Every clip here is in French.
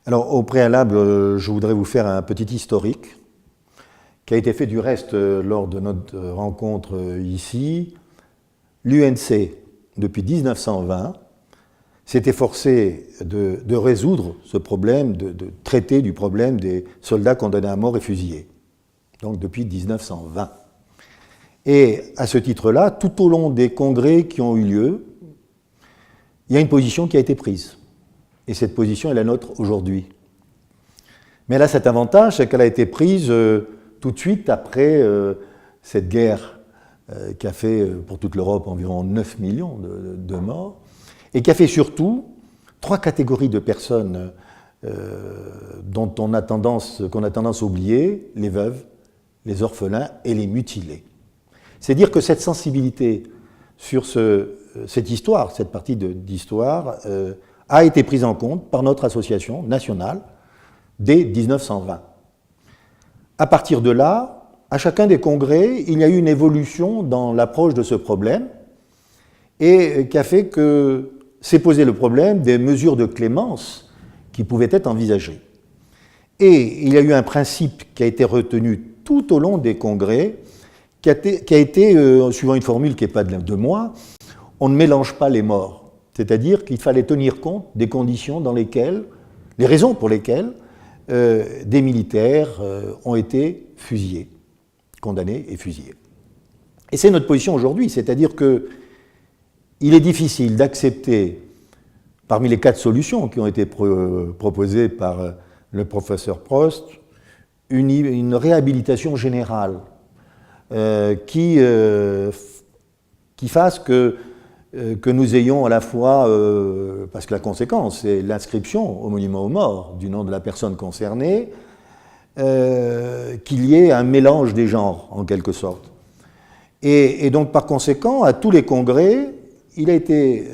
Alors, au préalable, je voudrais vous faire un petit historique qui a été fait du reste lors de notre rencontre ici. L'UNC, depuis 1920, s'est efforcé de résoudre ce problème, de traiter du problème des soldats condamnés à mort et fusillés. Donc depuis 1920. Et à ce titre-là, tout au long des congrès qui ont eu lieu, il y a une position qui a été prise. Et cette position est la nôtre aujourd'hui. Mais elle a cet avantage, c'est qu'elle a été prise tout de suite après cette guerre qui a fait pour toute l'Europe environ 9 millions de morts, et qui a fait surtout 3 catégories de personnes qu'on a tendance à oublier, les veuves, les orphelins et les mutilés. C'est dire que cette sensibilité sur cette histoire, cette partie d'histoire, a été prise en compte par notre association nationale dès 1920. À partir de là, à chacun des congrès, il y a eu une évolution dans l'approche de ce problème et qui a fait que s'est posé le problème des mesures de clémence qui pouvaient être envisagées. Et il y a eu un principe qui a été retenu tout au long des congrès, qui a été, suivant une formule qui n'est pas de moi, on ne mélange pas les morts. C'est-à-dire qu'il fallait tenir compte des conditions dans lesquelles, les raisons pour lesquelles des militaires ont été fusillés, condamnés et fusillés. Et c'est notre position aujourd'hui, c'est-à-dire que il est difficile d'accepter, parmi les 4 solutions qui ont été proposées par le professeur Prost, une réhabilitation générale qui fasse que nous ayons à la fois, parce que la conséquence, c'est l'inscription au monument aux morts du nom de la personne concernée, qu'il y ait un mélange des genres, en quelque sorte. Et donc, par conséquent, à tous les congrès, il a été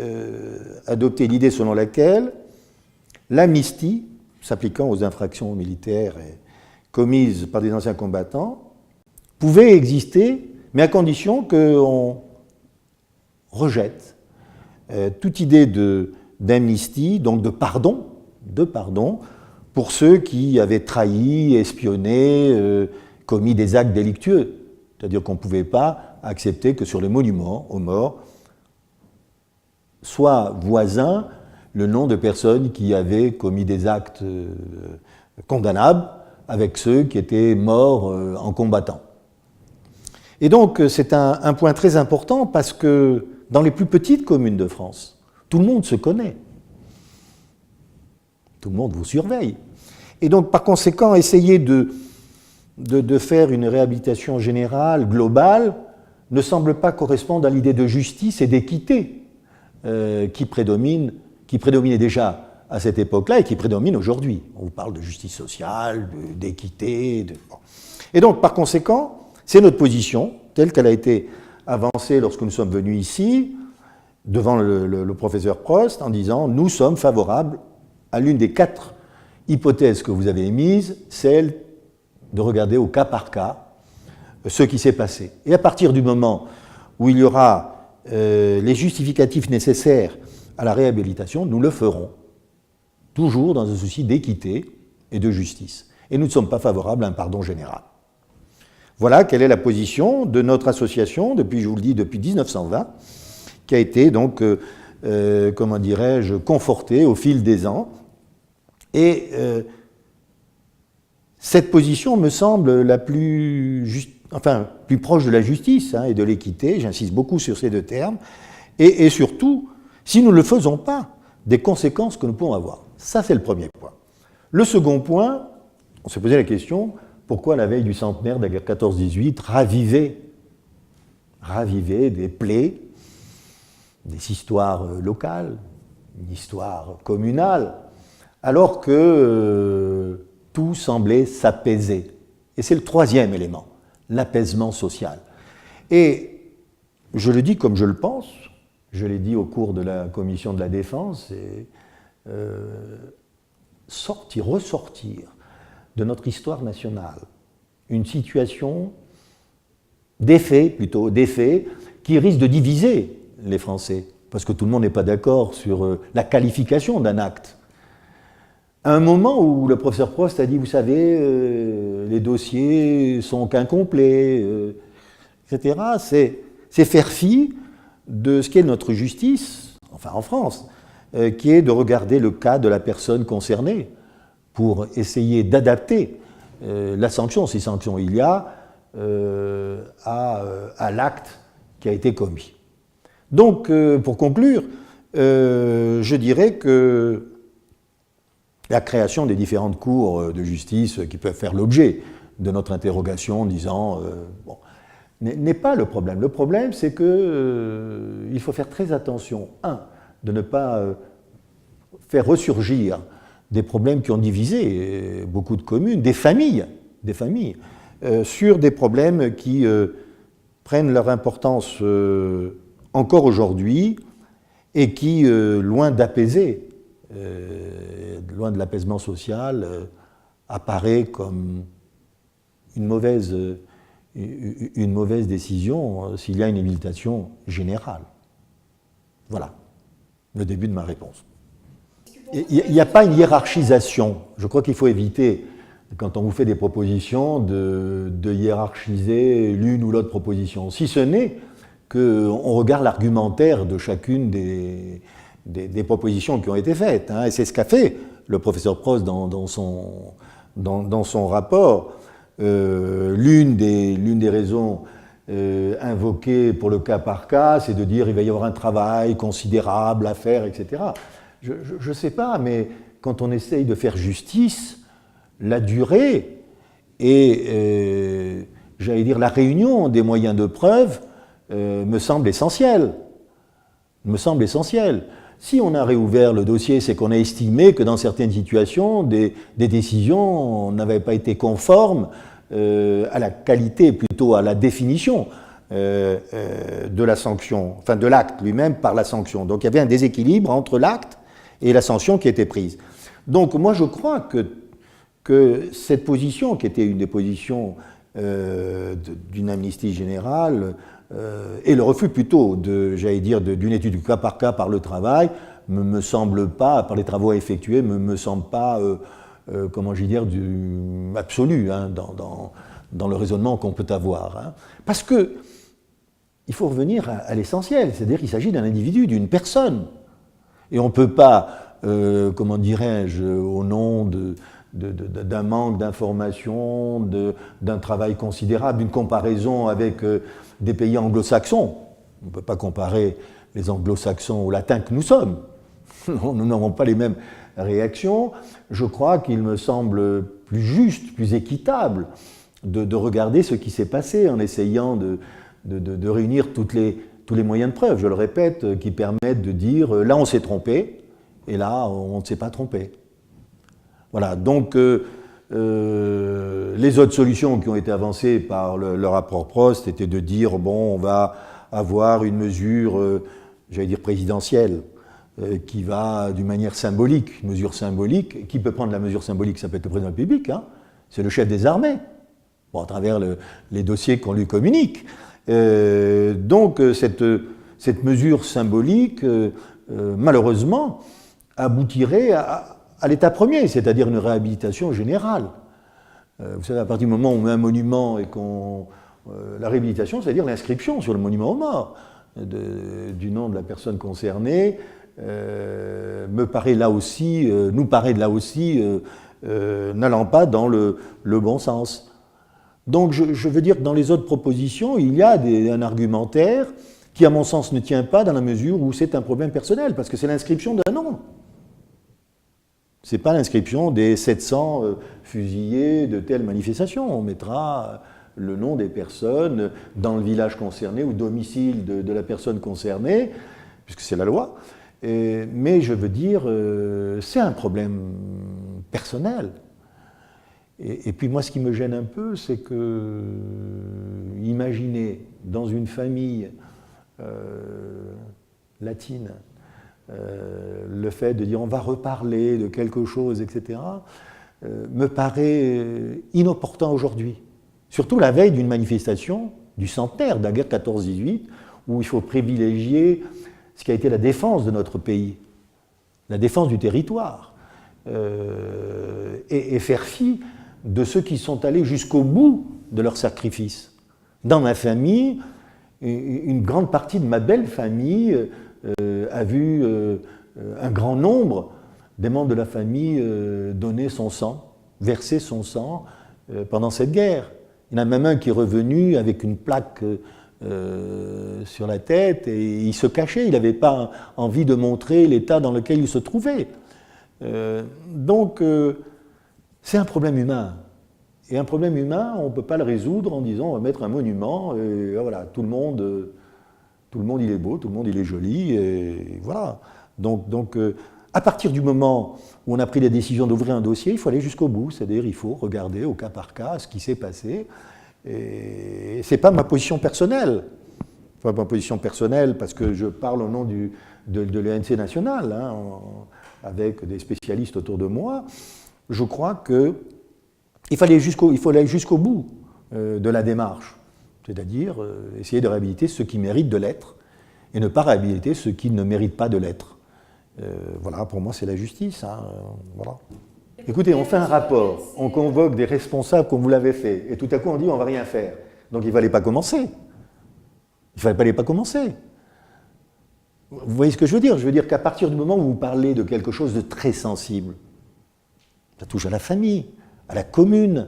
adopté l'idée selon laquelle l'amnistie, s'appliquant aux infractions militaires commises par des anciens combattants, pouvait exister, mais à condition qu'on rejette toute idée d'amnistie, donc de pardon, pour ceux qui avaient trahi, espionné, commis des actes délictueux. C'est-à-dire qu'on ne pouvait pas accepter que sur les monuments aux morts soit voisin le nom de personnes qui avaient commis des actes condamnables avec ceux qui étaient morts en combattant. Et donc c'est un point très important parce que dans les plus petites communes de France, tout le monde se connaît. Tout le monde vous surveille. Et donc par conséquent, essayer de faire une réhabilitation générale, globale, ne semble pas correspondre à l'idée de justice et d'équité qui prédominait déjà à cette époque-là et qui prédomine aujourd'hui. On vous parle de justice sociale, d'équité. Et donc, par conséquent, c'est notre position, telle qu'elle a été avancée lorsque nous sommes venus ici, devant le professeur Prost, en disant « Nous sommes favorables à l'une des 4 hypothèses que vous avez émises, celle de regarder au cas par cas ce qui s'est passé. Et à partir du moment où il y aura les justificatifs nécessaires à la réhabilitation, nous le ferons, toujours dans un souci d'équité et de justice. Et nous ne sommes pas favorables à un pardon général. Voilà quelle est la position de notre association, je vous le dis, depuis 1920, qui a été donc, comment dirais-je, confortée au fil des ans. Et cette position me semble la plus proche de la justice et de l'équité, j'insiste beaucoup sur ces 2 termes, et surtout, si nous ne le faisons pas, des conséquences que nous pouvons avoir. Ça, c'est le premier point. Le second point, on s'est posé la question, pourquoi la veille du centenaire de la guerre 14-18, raviver des plaies, des histoires locales, une histoire communale, alors que tout semblait s'apaiser. Et c'est le 3e élément, l'apaisement social. Et je le dis comme je le pense, je l'ai dit au cours de la commission de la défense, et ressortir de notre histoire nationale une situation d'effet, qui risque de diviser les Français, parce que tout le monde n'est pas d'accord sur la qualification d'un acte. À un moment où le professeur Prost a dit, vous savez, les dossiers sont qu'incomplets, etc., c'est faire fi de ce qu'est notre justice, enfin en France, qui est de regarder le cas de la personne concernée pour essayer d'adapter la sanction, si sanction il y a, à l'acte qui a été commis. Donc, pour conclure, je dirais que la création des différentes cours de justice qui peuvent faire l'objet de notre interrogation en disant bon, n'est pas le problème. Le problème, c'est qu'il faut faire très attention, de ne pas faire ressurgir des problèmes qui ont divisé beaucoup de communes, des familles sur des problèmes qui prennent leur importance encore aujourd'hui et qui, loin d'apaiser, loin de l'apaisement social, apparaît comme une mauvaise décision s'il y a une habilitation générale. Voilà le début de ma réponse. Il n'y a pas une hiérarchisation. Je crois qu'il faut éviter, quand on vous fait des propositions, de hiérarchiser l'une ou l'autre proposition. Si ce n'est qu'on regarde l'argumentaire de chacune des propositions qui ont été faites. Et c'est ce qu'a fait le professeur Prost dans son rapport. L'une des raisons invoquées pour le cas par cas, c'est de dire qu'il va y avoir un travail considérable à faire, etc. Je ne sais pas, mais quand on essaye de faire justice, la durée et, j'allais dire, la réunion des moyens de preuve me semble essentielle. Si on a réouvert le dossier, c'est qu'on a estimé que dans certaines situations, des décisions n'avaient pas été conformes à la qualité, plutôt à la définition de la sanction, enfin de l'acte lui-même par la sanction. Donc il y avait un déséquilibre entre l'acte et la sanction qui était prise. Donc moi je crois que cette position, qui était une des positions d'une amnistie générale, et le refus plutôt d'une étude du cas par cas par le travail, me semble pas, par les travaux effectués, me semble pas, comment je veux dire, absolu dans le raisonnement qu'on peut avoir. Parce que il faut revenir à l'essentiel, c'est-à-dire qu'il s'agit d'un individu, d'une personne. Et on ne peut pas, comment dirais-je, au nom d'un manque d'information, d'un travail considérable, d'une comparaison avec des pays anglo-saxons. On ne peut pas comparer les anglo-saxons aux latins que nous sommes. Nous n'avons pas les mêmes réactions. Je crois qu'il me semble plus juste, plus équitable de regarder ce qui s'est passé en essayant de réunir tous les moyens de preuve, je le répète, qui permettent de dire là on s'est trompé et là on ne s'est pas trompé. Voilà, donc les autres solutions qui ont été avancées par le rapport Prost étaient de dire bon, on va avoir une mesure, j'allais dire présidentielle, qui va d'une manière symbolique, une mesure symbolique. Qui peut prendre la mesure symbolique? Ça peut être le président de la République, c'est le chef des armées, bon, à travers les dossiers qu'on lui communique. Donc cette mesure symbolique, malheureusement, aboutirait à l'état premier, c'est-à-dire une réhabilitation générale. Vous savez, à partir du moment où on met un monument et la réhabilitation, c'est-à-dire l'inscription sur le monument aux morts du nom de la personne concernée, nous paraît là aussi n'allant pas dans le bon sens. Donc je veux dire que dans les autres propositions, il y a un argumentaire qui, à mon sens, ne tient pas dans la mesure où c'est un problème personnel, parce que c'est l'inscription d'un nom. Ce n'est pas l'inscription des 700 fusillés de telle manifestation. On mettra le nom des personnes dans le village concerné ou domicile de la personne concernée, puisque c'est la loi. Mais je veux dire, c'est un problème personnel. Et puis moi, ce qui me gêne un peu, c'est que, imaginez, dans une famille latine, le fait de dire on va reparler de quelque chose, etc., me paraît inopportun aujourd'hui. Surtout la veille d'une manifestation du centenaire de la guerre 14-18, où il faut privilégier ce qui a été la défense de notre pays, la défense du territoire. et faire fi de ceux qui sont allés jusqu'au bout de leur sacrifice. Dans ma famille, une grande partie de ma belle famille a vu un grand nombre des membres de la famille donner son sang, verser son sang pendant cette guerre. Il y en a même un qui est revenu avec une plaque sur la tête et il se cachait, il n'avait pas envie de montrer l'état dans lequel il se trouvait. Donc, c'est un problème humain. Et un problème humain, on ne peut pas le résoudre en disant on va mettre un monument, et voilà, tout le monde il est beau, tout le monde il est joli, et voilà. Donc à partir du moment où on a pris la décision d'ouvrir un dossier, il faut aller jusqu'au bout, c'est-à-dire il faut regarder au cas par cas ce qui s'est passé. Et ce n'est pas ma position personnelle. Enfin, ma position personnelle, parce que je parle au nom de l'ENC national, hein, avec des spécialistes autour de moi. Je crois qu'il faut aller jusqu'au bout de la démarche, c'est-à-dire essayer de réhabiliter ceux qui méritent de l'être et ne pas réhabiliter ceux qui ne méritent pas de l'être. Voilà, pour moi, c'est la justice. Hein, voilà. Écoutez, on fait un rapport, on convoque des responsables comme vous l'avez fait, et tout à coup on dit on ne va rien faire. Donc il ne fallait pas commencer. Il ne fallait pas commencer. Vous voyez ce que je veux dire? Je veux dire qu'à partir du moment où vous parlez de quelque chose de très sensible, ça touche à la famille, à la commune.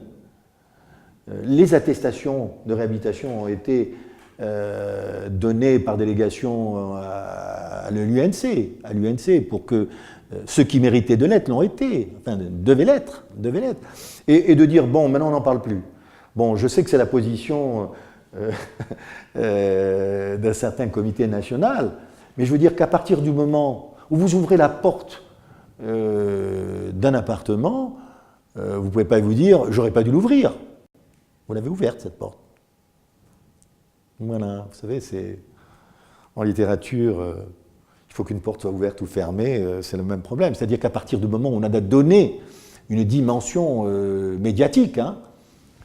Les attestations de réhabilitation ont été données par délégation à l'UNC, pour que ceux qui méritaient de l'être l'ont été, enfin, devaient l'être. Et de dire, bon, maintenant on n'en parle plus. Bon, je sais que c'est la position d'un certain comité national, mais je veux dire qu'à partir du moment où vous ouvrez la porte d'un appartement, vous ne pouvez pas vous dire, j'aurais pas dû l'ouvrir. Vous l'avez ouverte, cette porte. Voilà, vous savez, c'est en littérature... il faut qu'une porte soit ouverte ou fermée, c'est le même problème. C'est-à-dire qu'à partir du moment où on a donné une dimension médiatique, hein,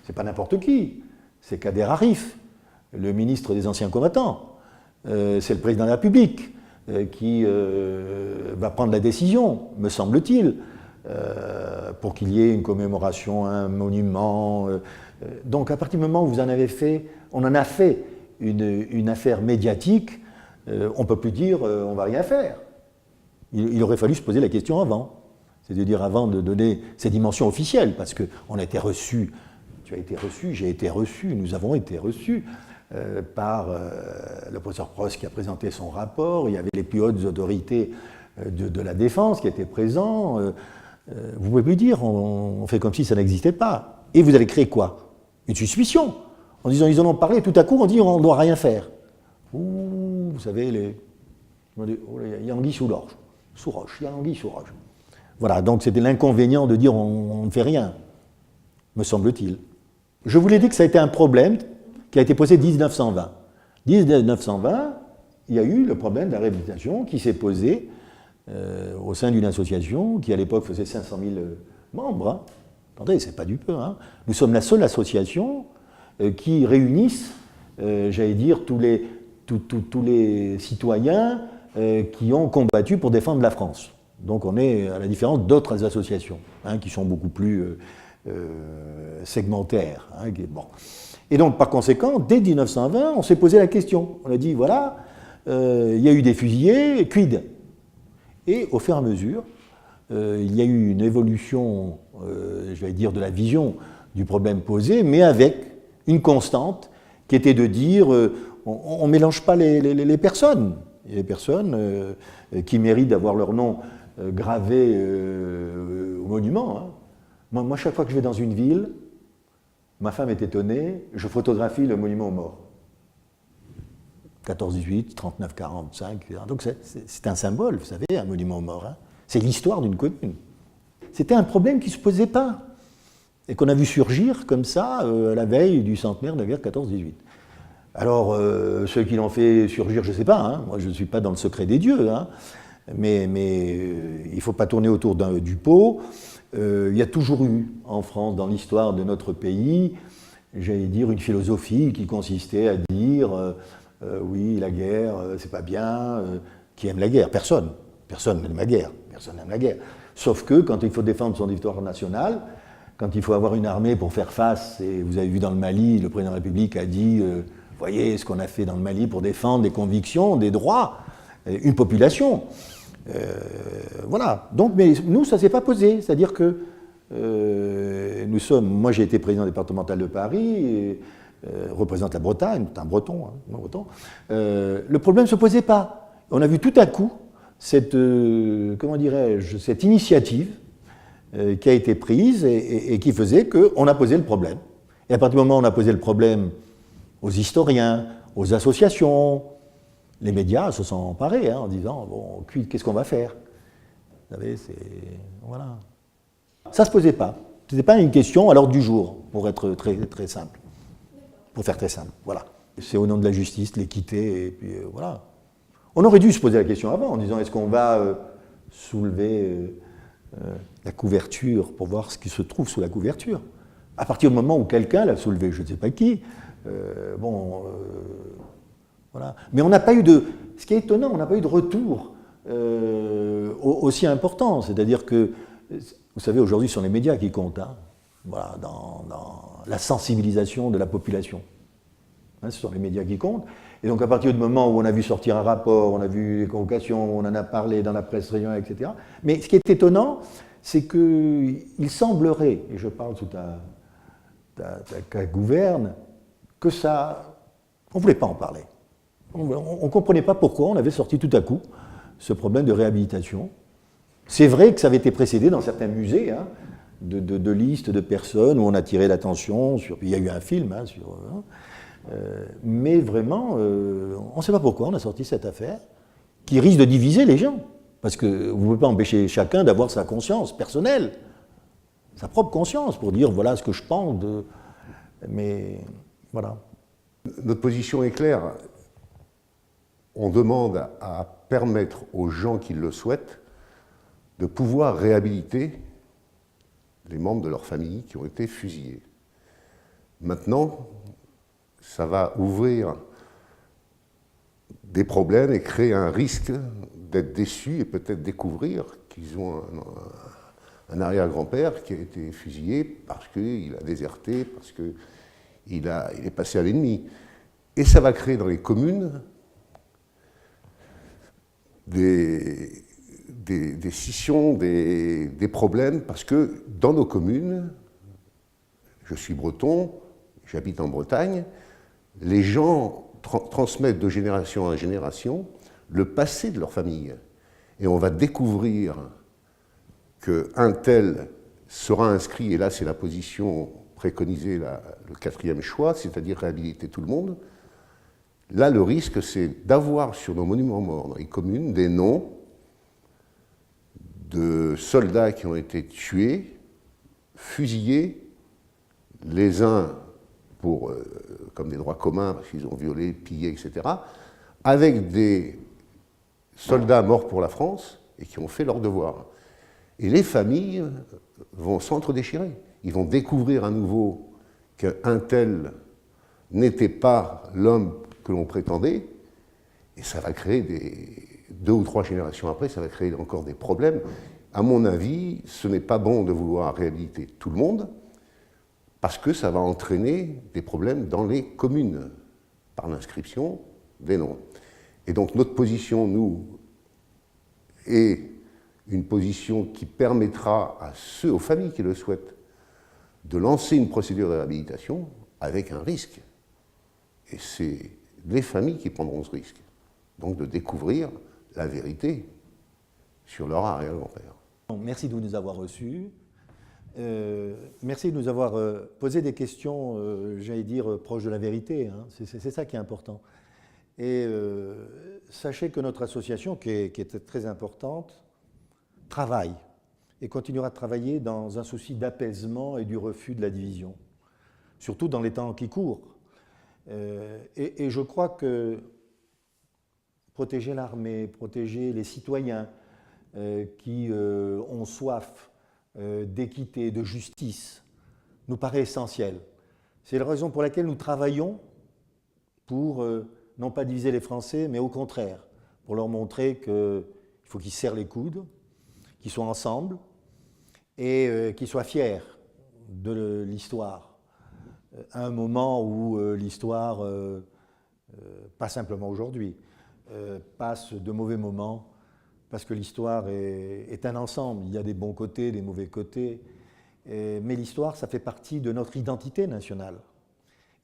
c'est pas n'importe qui, c'est Kader Arif, le ministre des Anciens Combattants, c'est le président de la République qui va prendre la décision, me semble-t-il, pour qu'il y ait une commémoration, un monument. Donc à partir du moment où vous en avez fait, on en a fait une affaire médiatique, on ne peut plus dire on ne va rien faire. Il aurait fallu se poser la question avant. C'est-à-dire avant de donner ces dimensions officielles, parce qu'on a été reçus, tu as été reçu, j'ai été reçu, nous avons été reçus par le professeur Prost qui a présenté son rapport, il y avait les plus hautes autorités de la défense qui étaient présents. Vous ne pouvez plus dire on fait comme si ça n'existait pas. Et vous allez créer quoi? Une suspicion. En disant ils en ont parlé, tout à coup on dit on ne doit rien faire. Ouh, vous savez, il y a anguille sous roche. Il y a anguille sous roche. Voilà, donc c'était l'inconvénient de dire on ne fait rien, me semble-t-il. Je vous l'ai dit que ça a été un problème qui a été posé 1920. 1920, il y a eu le problème de la réhabilitation qui s'est posé au sein d'une association qui à l'époque faisait 500 000 membres. Hein. Attendez, c'est pas du peu. Hein. Nous sommes la seule association qui réunisse, j'allais dire, tous les citoyens qui ont combattu pour défendre la France. Donc on est à la différence d'autres associations, hein, qui sont beaucoup plus segmentaires. Hein, bon. Et donc par conséquent, dès 1920, on s'est posé la question. On a dit, voilà, il y a eu des fusillés, quid? Et au fur et à mesure, il y a eu une évolution, je vais dire, de la vision du problème posé, mais avec une constante qui était de dire on ne mélange pas les personnes. Il y a des personnes qui méritent d'avoir leur nom gravé au monument. Hein. Moi, chaque fois que je vais dans une ville, ma femme est étonnée, je photographie le monument aux morts. 14-18, 39-45, etc. Donc c'est un symbole, vous savez, un monument aux morts. Hein. C'est l'histoire d'une commune. C'était un problème qui ne se posait pas et qu'on a vu surgir comme ça à la veille du centenaire de la guerre 14-18. Alors, ceux qui l'ont fait surgir, je ne sais pas, hein, moi je ne suis pas dans le secret des dieux, hein, mais il ne faut pas tourner autour du pot. Il y a toujours eu en France, dans l'histoire de notre pays, j'allais dire une philosophie qui consistait à dire oui, la guerre, c'est pas bien, qui aime la guerre? Personne. Personne n'aime la guerre. Personne n'aime la guerre. Sauf que quand il faut défendre son territoire national, quand il faut avoir une armée pour faire face, et vous avez vu dans le Mali, le président de la République a dit voyez ce qu'on a fait dans le Mali pour défendre des convictions, des droits, une population. Voilà. Donc, mais nous, ça ne s'est pas posé. C'est-à-dire que moi j'ai été président départemental de Paris, représente la Bretagne, c'est un breton, hein, non breton. Le problème ne se posait pas. On a vu tout à coup cette, comment dirais-je, cette initiative qui a été prise et qui faisait qu'on a posé le problème. Et à partir du moment où on a posé le problème aux historiens, aux associations, les médias se sont emparés en disant bon, qu'est-ce qu'on va faire? Vous savez, c'est. Voilà. Ça ne se posait pas. Ce n'était pas une question à l'ordre du jour, pour être très, très simple. Pour faire très simple. Voilà. C'est au nom de la justice, l'équité, et puis voilà. On aurait dû se poser la question avant, en disant est-ce qu'on va soulever la couverture pour voir ce qui se trouve sous la couverture. À partir du moment où quelqu'un l'a soulevé, je ne sais pas qui, voilà. Mais on n'a pas eu de. Ce qui est étonnant, on n'a pas eu de retour aussi important. C'est-à-dire que, vous savez, aujourd'hui, ce sont les médias qui comptent, hein, voilà, dans la sensibilisation de la population. Hein, ce sont les médias qui comptent. Et donc, à partir du moment où on a vu sortir un rapport, on a vu les convocations, on en a parlé dans la presse régionale, etc. Mais ce qui est étonnant, c'est qu'il semblerait, et je parle sous ta gouverne, que ça. On ne voulait pas en parler. On ne comprenait pas pourquoi on avait sorti tout à coup ce problème de réhabilitation. C'est vrai que ça avait été précédé dans certains musées, hein, de listes de personnes où on a tiré l'attention sur. Puis il y a eu un film sur. Mais vraiment, on ne sait pas pourquoi on a sorti cette affaire qui risque de diviser les gens. Parce que vous ne pouvez pas empêcher chacun d'avoir sa conscience personnelle, sa propre conscience, pour dire voilà ce que je pense de. Mais voilà. Notre position est claire. On demande à permettre aux gens qui le souhaitent de pouvoir réhabiliter les membres de leur famille qui ont été fusillés. Maintenant, ça va ouvrir des problèmes et créer un risque d'être déçus et peut-être découvrir qu'ils ont un arrière-grand-père qui a été fusillé parce qu'il a déserté, parce qu'il est passé à l'ennemi. Et ça va créer dans les communes des scissions, des problèmes, parce que dans nos communes, je suis breton, j'habite en Bretagne, les gens transmettent de génération en génération le passé de leur famille. Et on va découvrir qu'un tel sera inscrit, et là c'est la position préconisée, le quatrième choix, c'est-à-dire réhabiliter tout le monde. Là, le risque, c'est d'avoir sur nos monuments morts dans les communes des noms de soldats qui ont été tués, fusillés, les uns comme des droits communs, parce qu'ils ont violé, pillé, etc., avec des soldats morts pour la France et qui ont fait leur devoir. Et les familles vont s'entre-déchirer. Ils vont découvrir à nouveau qu'un tel n'était pas l'homme que l'on prétendait, et ça va créer 2 ou 3 générations après, ça va créer encore des problèmes. À mon avis, ce n'est pas bon de vouloir réhabiliter tout le monde, parce que ça va entraîner des problèmes dans les communes, par l'inscription des noms. Et donc notre position, nous, est une position qui permettra aux familles qui le souhaitent, de lancer une procédure de réhabilitation avec un risque. Et c'est les familles qui prendront ce risque. Donc de découvrir la vérité sur leur arrière-grand-père. Merci de nous avoir reçus. Merci de nous avoir posé des questions, j'allais dire, proches de la vérité. Hein. C'est ça qui est important. Et sachez que notre association, qui est très importante, travaille et continuera de travailler dans un souci d'apaisement et du refus de la division, surtout dans les temps qui courent. Et je crois que protéger l'armée, protéger les citoyens qui ont soif d'équité, de justice, nous paraît essentiel. C'est la raison pour laquelle nous travaillons pour non pas diviser les Français, mais au contraire, pour leur montrer qu'il faut qu'ils serrent les coudes, qu'ils soient ensemble, et qui soit fier de l'histoire, à un moment où l'histoire, pas simplement aujourd'hui, passe de mauvais moments, parce que l'histoire est un ensemble, il y a des bons côtés, des mauvais côtés, mais l'histoire, ça fait partie de notre identité nationale.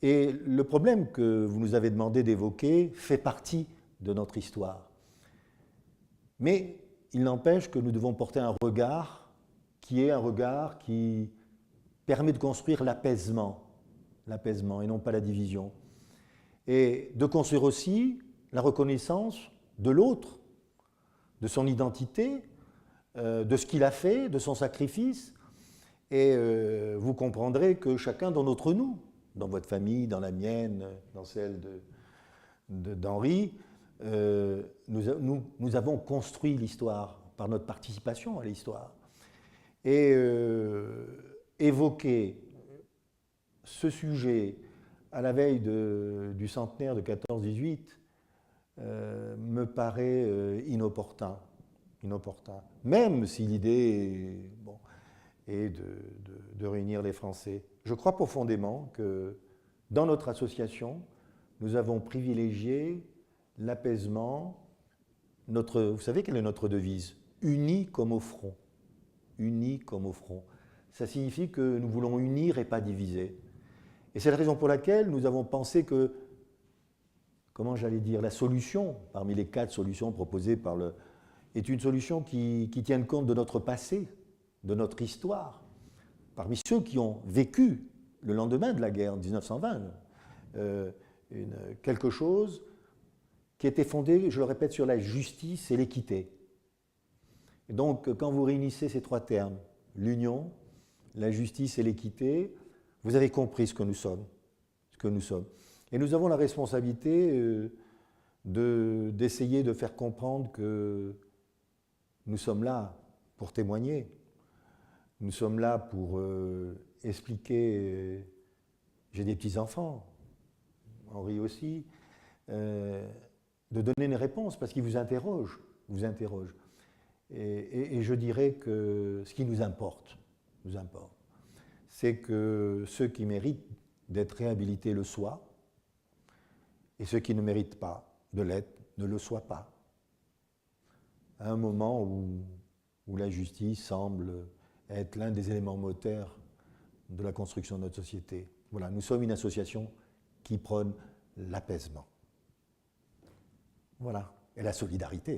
Et le problème que vous nous avez demandé d'évoquer fait partie de notre histoire. Mais il n'empêche que nous devons porter un regard qui permet de construire l'apaisement et non pas la division. Et de construire aussi la reconnaissance de l'autre, de son identité, de ce qu'il a fait, de son sacrifice. Et vous comprendrez que chacun dans notre nous, dans votre famille, dans la mienne, dans celle d'Henri, nous avons construit l'histoire par notre participation à l'histoire. Et évoquer ce sujet à la veille du centenaire de 14-18 me paraît inopportun. Même si l'idée est de réunir les Français. Je crois profondément que dans notre association, nous avons privilégié l'apaisement. Vous savez quelle est notre devise? Unis comme au front. Unis comme au front. Ça signifie que nous voulons unir et pas diviser. Et c'est la raison pour laquelle nous avons pensé que, comment j'allais dire, la solution, parmi les 4 solutions proposées est une solution qui tienne compte de notre passé, de notre histoire. Parmi ceux qui ont vécu le lendemain de la guerre, en 1920, quelque chose qui était fondé, je le répète, sur la justice et l'équité. Et donc, quand vous réunissez ces 3 termes, l'union, la justice et l'équité, vous avez compris ce que nous sommes. Et nous avons la responsabilité d'essayer de faire comprendre que nous sommes là pour témoigner. Nous sommes là pour expliquer. J'ai des petits-enfants, Henri aussi, de donner une réponse parce qu'ils vous interrogent. Et je dirais que ce qui nous importe, c'est que ceux qui méritent d'être réhabilités le soient, et ceux qui ne méritent pas de l'être ne le soient pas. À un moment où la justice semble être l'un des éléments moteurs de la construction de notre société. Voilà, nous sommes une association qui prône l'apaisement. Voilà, et la solidarité.